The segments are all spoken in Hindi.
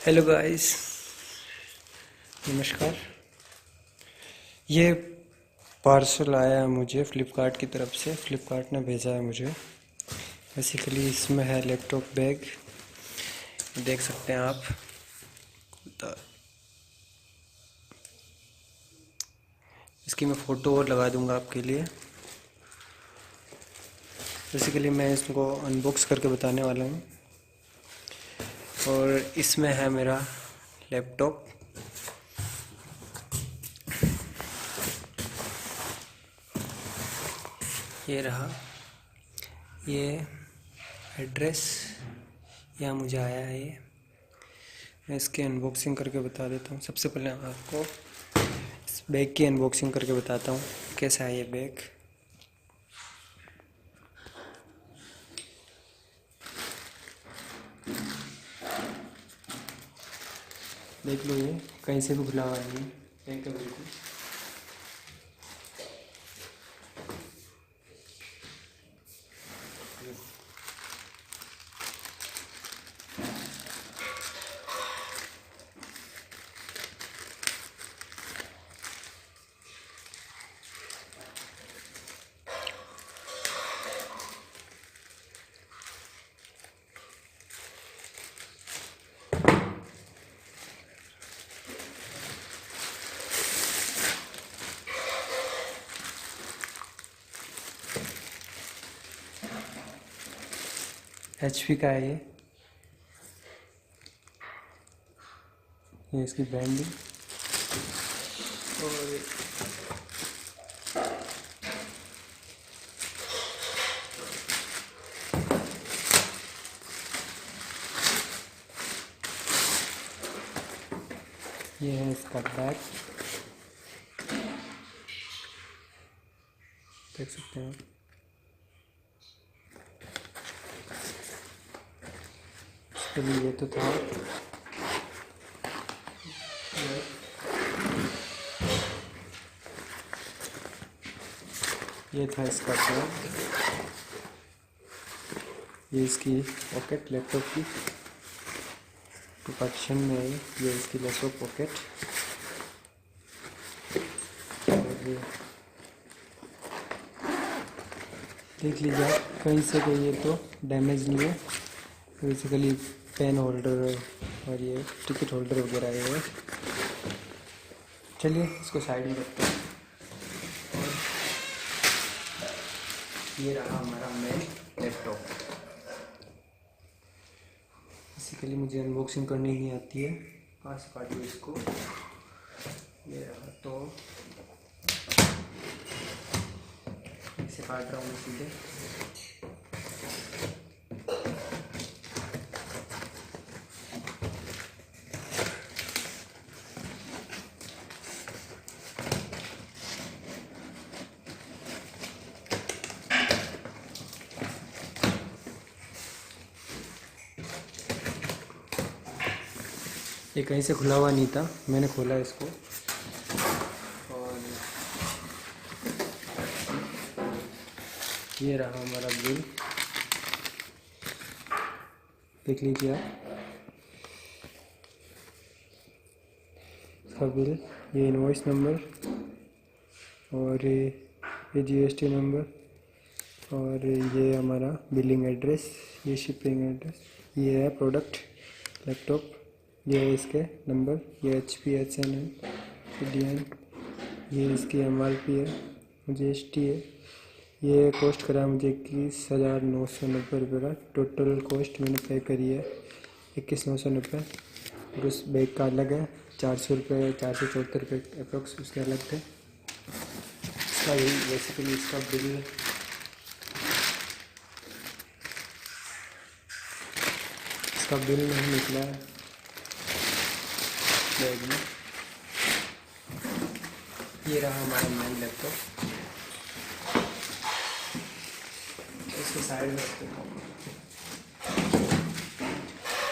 हेलो गाइस, नमस्कार। ये पार्सल आया है मुझे फ़्लिपकार्ट की तरफ से। फ़्लिपकार्ट ने भेजा है मुझे। बेसिकली इसमें है लैपटॉप बैग, देख सकते हैं आप। इसकी मैं फ़ोटो और लगा दूंगा आपके लिए। बेसिकली मैं इसको अनबॉक्स करके बताने वाला हूँ। और इसमें है मेरा लैपटॉप। ये रहा, ये एड्रेस यहाँ मुझे आया है। ये मैं इसकी अनबॉक्सिंग करके बता देता हूँ। सबसे पहले आपको इस बैग की अनबॉक्सिंग करके बताता हूँ कैसा है ये बैग। देख लो, ये कहीं से भी खुला हुआ नहीं है बिल्कुल। HP का है ये इसकी ब्रांडिंग। और ये है इसका बैग, देख सकते हैं। चलिए, ये तो था। ये था इसका बैग। ये इसकी पॉकेट लैपटॉप की पार्टीशन में है। ये इसकी लैपटॉप पॉकेट। और ये देख लीजिए आप, कहीं से कोई ये तो डैमेज नहीं है। बेसिकली पेन होल्डर और ये टिकट होल्डर वगैरह है। चलिए इसको साइड में रखते हैं। ये रहा हमारा मेन लैपटॉप। बेसिकली मुझे अनबॉक्सिंग करनी नहीं आती है। कहाँ से काटूँ इसको? ये रहा, तो इसे काट रहा हूँ सीधे। ये कहीं से खुला हुआ नहीं था, मैंने खोला इसको। और ये रहा हमारा बिल, देख लीजिए आप। इसका बिल, ये इनवॉइस नंबर और ये GST नंबर और ये हमारा बिलिंग एड्रेस, ये शिपिंग एड्रेस, ये है प्रोडक्ट लैपटॉप, ये है इसके नंबर, ये HP HN CDN, ये इसकी MRP है, GST है। ये कॉस्ट करा मुझे 21,990 रुपये का। टोटल कॉस्ट मैंने पे करी है 21,990। और उस बैग का अलग है 400 रुपये, 474 रुपये अप्रोक्स उसके अलग थे। इसका बेसिकली इसका बिल, इसका बिल नहीं निकला है बैग में। ये रहा हमारा मेन लैपटॉप, इसको साइड में रखते हैं।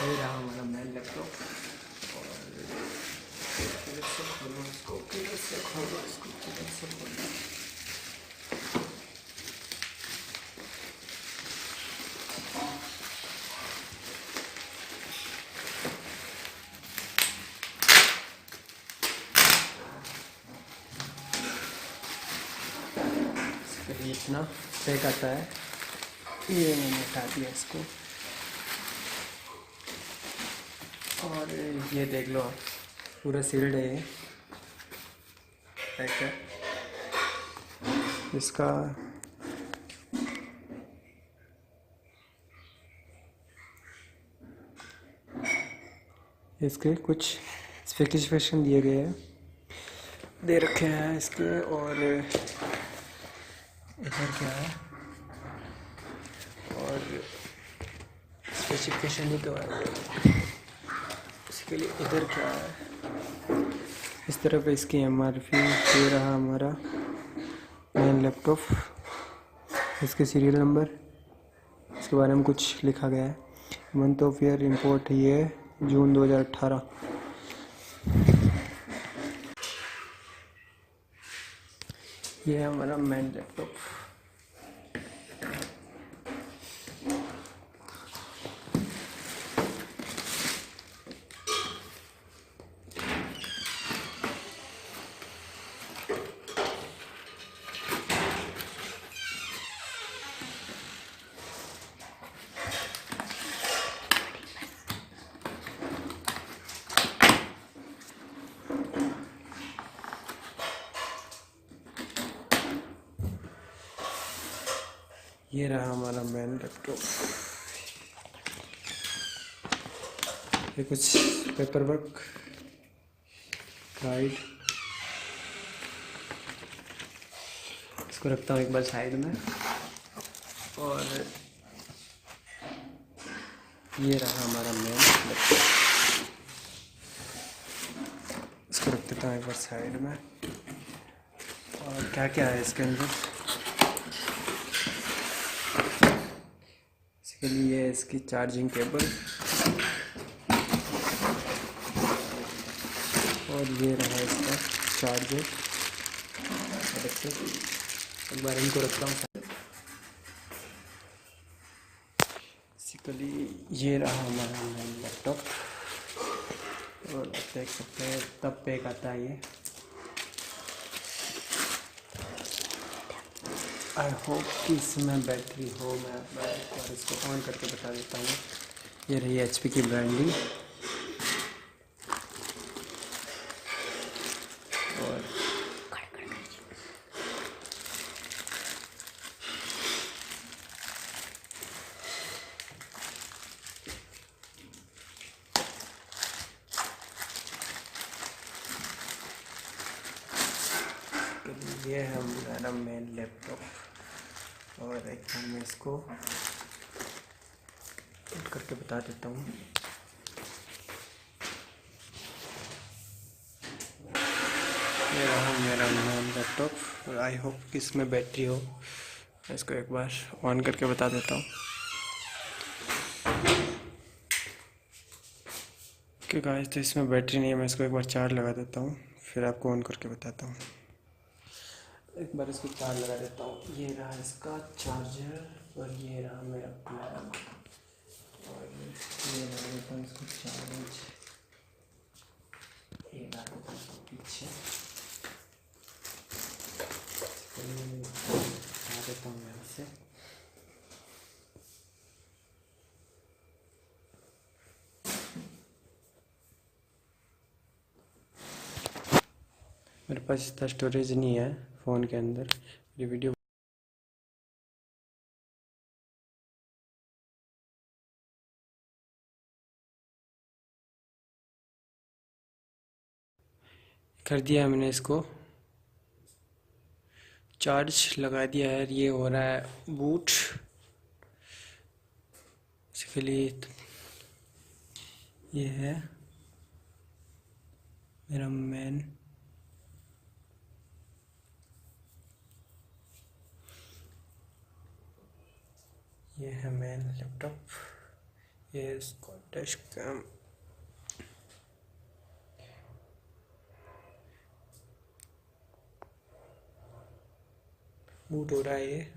ये रहा हमारा मेन लैपटॉप। इतना पैक आता है। ये मैंने उठा दिया इसको, और ये देख लो आप, पूरा सील्ड है ये पैक है। इसका इसके कुछ स्पेसिफिकेशन दिए गए हैं, दे रखे हैं इसके। और इधर क्या है, और स्पेसिफिकेशन ही तो है इसके लिए। इधर क्या है, इस तरफ इसकी MRP। ये रहा हमारा मेन लैपटॉप, इसके सीरियल नंबर, इसके बारे में कुछ लिखा गया है। मंथ ऑफ ईयर इंपोर्ट ये है जून 2018। ये है हमारा मेन लैपटॉप। ये रहा हमारा मेन लैपटॉप। ये कुछ पेपर वर्क गाइड, इसको रखता हूँ एक बार साइड में। और ये रहा हमारा मेन लैपटॉप, इसको रख देता हूँ एक बार साइड में। और क्या क्या है इसके अंदर, इसके लिए इसकी चार्जिंग केबल, और ये रहा इसका चार्जर। एक बार इनको रखता हूँ। बेसिकली ये रहा हमारा मेन लैपटॉप, और आप देख सकते हैं तब पैक आता है ये। आई होप कि इसमें बैटरी हो। मैं एक बार इसको ऑन करके बता देता हूँ। ये रही HP की ब्रांडिंग, और ये है हमारा मेन लैपटॉप। और एक बार मैं इसको ऑन करके बता देता हूँ। ये रहा मेरा मेन लैपटॉप, और आई होप कि इसमें बैटरी हो। मैं इसको एक बार ऑन करके बता देता हूँ। कि गाइस, तो इसमें बैटरी नहीं है। मैं इसको एक बार चार्ज लगा देता हूँ, फिर आपको ऑन करके बताता हूँ। एक बार इसको चार्ज लगा देता हूँ। ये रहा इसका चार्जर, और ये रहा मेरा प्लग, और ये लगा देता हूँ इसको चार्ज। ये लगा देता हूँ इसको पीछे, लगा देता हूँ यहाँ से। मेरे पास इतना स्टोरेज नहीं है फ़ोन के अंदर। ये वीडियो कर दिया है मैंने, इसको चार्ज लगा दिया है। ये हो रहा है बूट। इसके लिए ये है मेरा मेन ये है मेन लैपटॉप। ये इसको डैश कैम, बूट हो रहा है ये।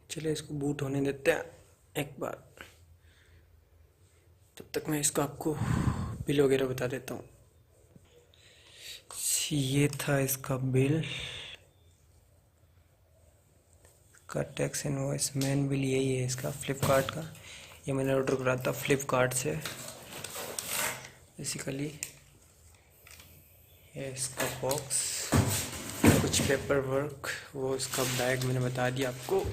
चलिए इसको बूट होने देते हैं एक बार, तब तक मैं इसको आपको बिल वगैरह बता देता हूँ। ये था इसका बिल का, टैक्स इनवॉइस, मेन बिल यही है इसका फ्लिपकार्ट का। ये मैंने ऑर्डर करा था फ्लिपकार्ट से बेसिकली। ये इसका बॉक्स, कुछ पेपर वर्क, वो इसका बैग मैंने बता दिया आपको।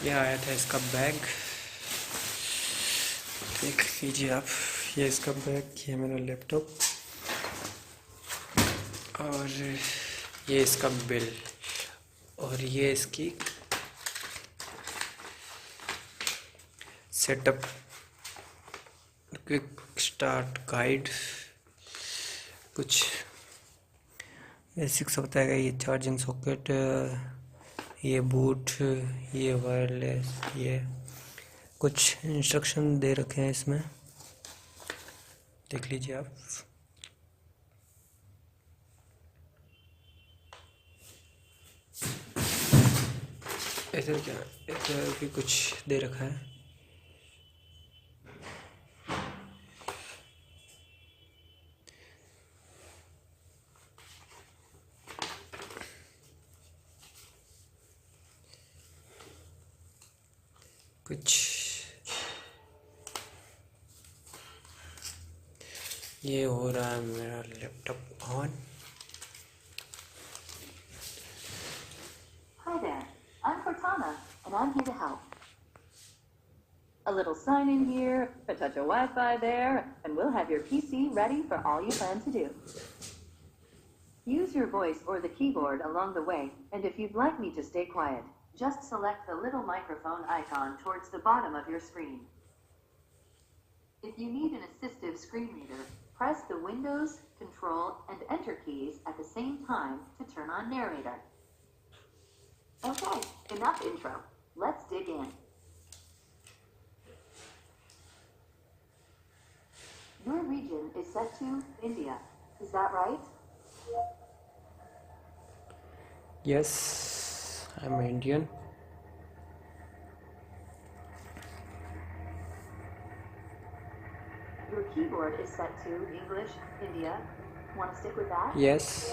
ये आया था इसका बैग, देख लीजिए आप। ये इसका बैग, ये मेरा लैपटॉप, और ये इसका बिल, और ये इसकी सेटअप क्विक स्टार्ट गाइड, कुछ बेसिक्स होता है। ये चार्जिंग सॉकेट, ये बूट, ये वायरलेस, ये कुछ इंस्ट्रक्शन दे रखे हैं इसमें, देख लीजिए आप। इधर क्या, इधर भी कुछ दे रखा है। कुछ ये हो रहा है मेरा laptop on. Hi there, I'm Cortana, and I'm here to help. A little sign in here, a touch of Wi-Fi there, and we'll have your PC ready for all you plan to do. Use your voice or the keyboard along the way, and if you'd like me to stay quiet, just select the little microphone icon towards the bottom of your screen. If you need an assistive screen reader, press the Windows, Control, and Enter keys at the same time to turn on narrator. Okay, enough intro. Let's dig in. Your region is set to India. Is that right? Yes, I'm Indian. Your keyboard is set to English, India. Want to stick with that? Yes.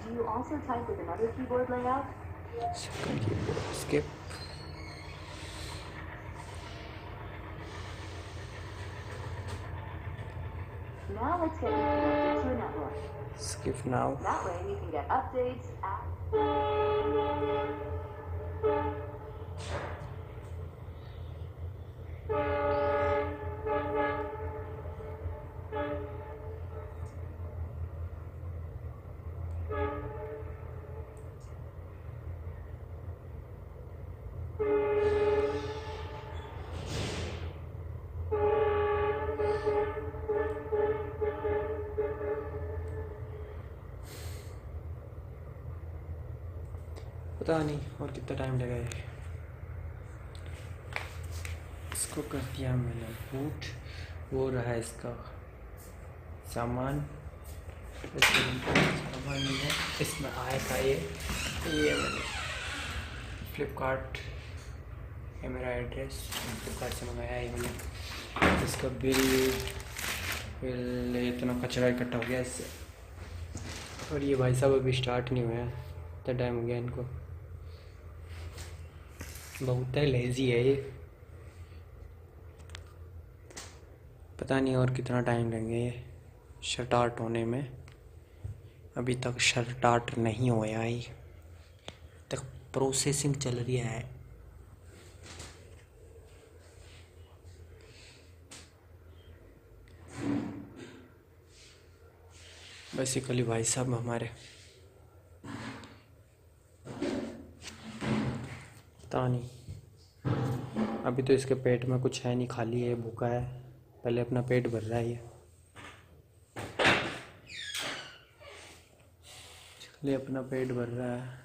Do you also type with another keyboard layout? Second keyboard, skip. Now let's get you connected to a network. Skip now. That way we can get updates, पता नहीं और कितना टाइम लगेगा। इसको कर दिया मैंने बूट, वो रहा इसका सामान। सामान है इसमें आया था ये मैंने फ्लिपकार्ट, ये मेरा एड्रेस फ्लिपकार्ट से मंगाया है। ये मैंने इसका बिल इतना कचरा इकट्ठा हो गया इससे। और ये भाई साहब अभी स्टार्ट नहीं हुआ है, इतना टाइम हो गया इनको। बहुत ही लेज़ी है ये, पता नहीं और कितना टाइम लेंगे ये स्टार्ट होने में। अभी तक स्टार्ट नहीं हुआ है, तक प्रोसेसिंग चल रही है। बेसिकली भाई साहब हमारे पता नहीं, अभी तो इसके पेट में कुछ है नहीं, खाली है, भूखा है। पहले अपना पेट भर रहा है ये, चलिए अपना पेट भर रहा है।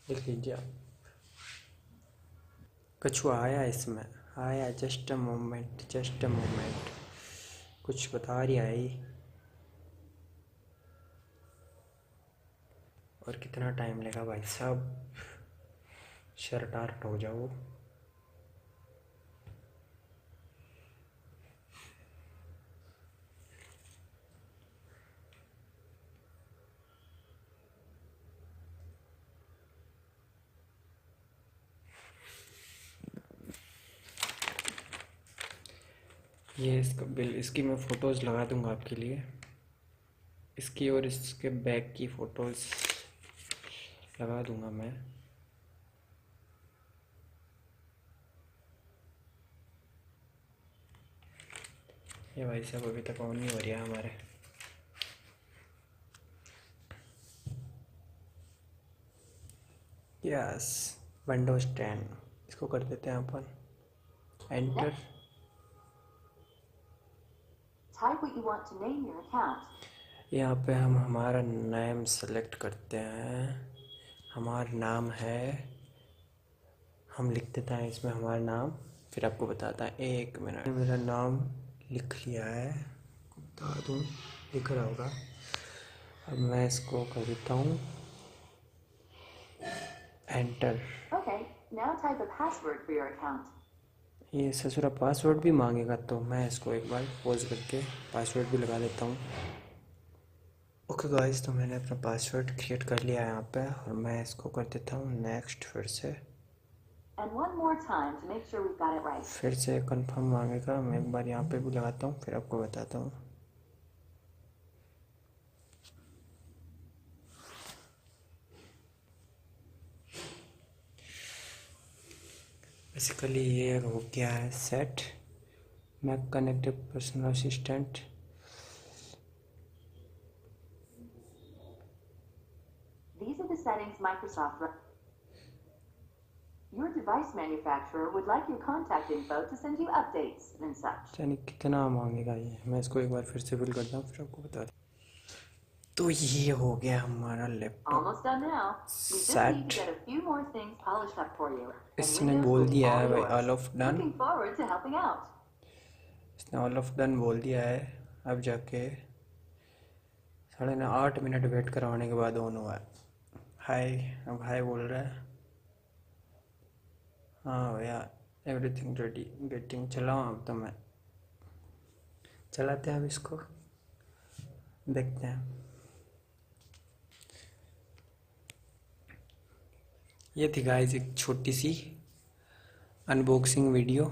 देख लीजिए आप, कछुआ आया इसमें, आया, just a moment, just a moment. कुछ बता रही आई। और कितना टाइम लेगा भाई साहब? शर्ट आर्ट हो जाओ। ये इसका बिल, इसकी मैं फ़ोटोज़ लगा दूंगा आपके लिए, इसकी और इसके बैग की फ़ोटोज़ लगा दूंगा मैं। ये भाई साहब अभी तक ऑन नहीं हो रहा है हमारे। यस, विंडोज 10 इसको कर देते हैं अपन enter. Type what you want to name your account. यहाँ पे हम हमारा नेम सेलेक्ट करते हैं। हमारा नाम है, हम लिख देते हैं इसमें हमारा नाम, फिर आपको बताता है। 1 मिनट, मेरा नाम लिख लिया है, बता दूँ, लिख रहा होगा। अब मैं इसको कर देता हूँ enter. Okay, now type a password for your account. ये ससुरा पासवर्ड भी मांगेगा, तो मैं इसको एक बार पॉज करके पासवर्ड भी लगा देता हूँ। ओके गाइस, तो मैंने अपना पासवर्ड क्रिएट कर लिया है यहाँ पे, और मैं इसको कर देता हूँ नेक्स्ट। फिर से And one more time to make sure we've got it right. फिर से कंफर्म मांगेगा। मैं एक बार यहाँ पे भी लगाता हूँ, फिर आपको बताता हूँ। बेसिकली ये हो गया है सेट। मैं connected personal assistant. These are the settings Microsoft. Your device manufacturer would like your contact info to send you updates and such. यानी कितना मांगेगा ये, मैं इसको एक बार फिर से फिल करता हूँ, फिर आपको बता दूँ। तो ये हो गया हमारा laptop Almost done now. We just need to get a few more things polished up for you. And इसने Windows बोल will be दिया all है भाई yours. All of done. Looking forward to helping out. इसने ऑल ऑफ डन बोल दिया है। अब जाके 8.5 मिनट वेट करवाने के बाद ऑन हुआ है। हाय, अब हाय बोल रहा है। हाँ भैया, एवरीथिंग रेडी, गेटिंग। चलाओ अब, तो मैं चलाते हैं अब इसको, देखते हैं। ये थी गाइस एक छोटी सी अनबॉक्सिंग वीडियो।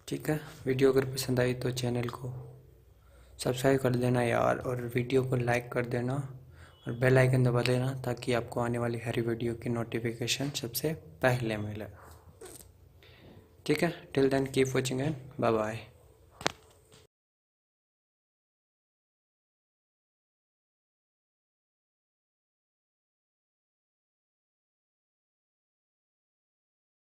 ठीक है, वीडियो अगर पसंद आई तो चैनल को सब्सक्राइब कर देना यार, और वीडियो को लाइक कर देना, और बेल आइकन दबा देना, ताकि आपको आने वाली हर वीडियो की नोटिफिकेशन सबसे पहले मिले। ठीक है, till then keep watching and bye bye.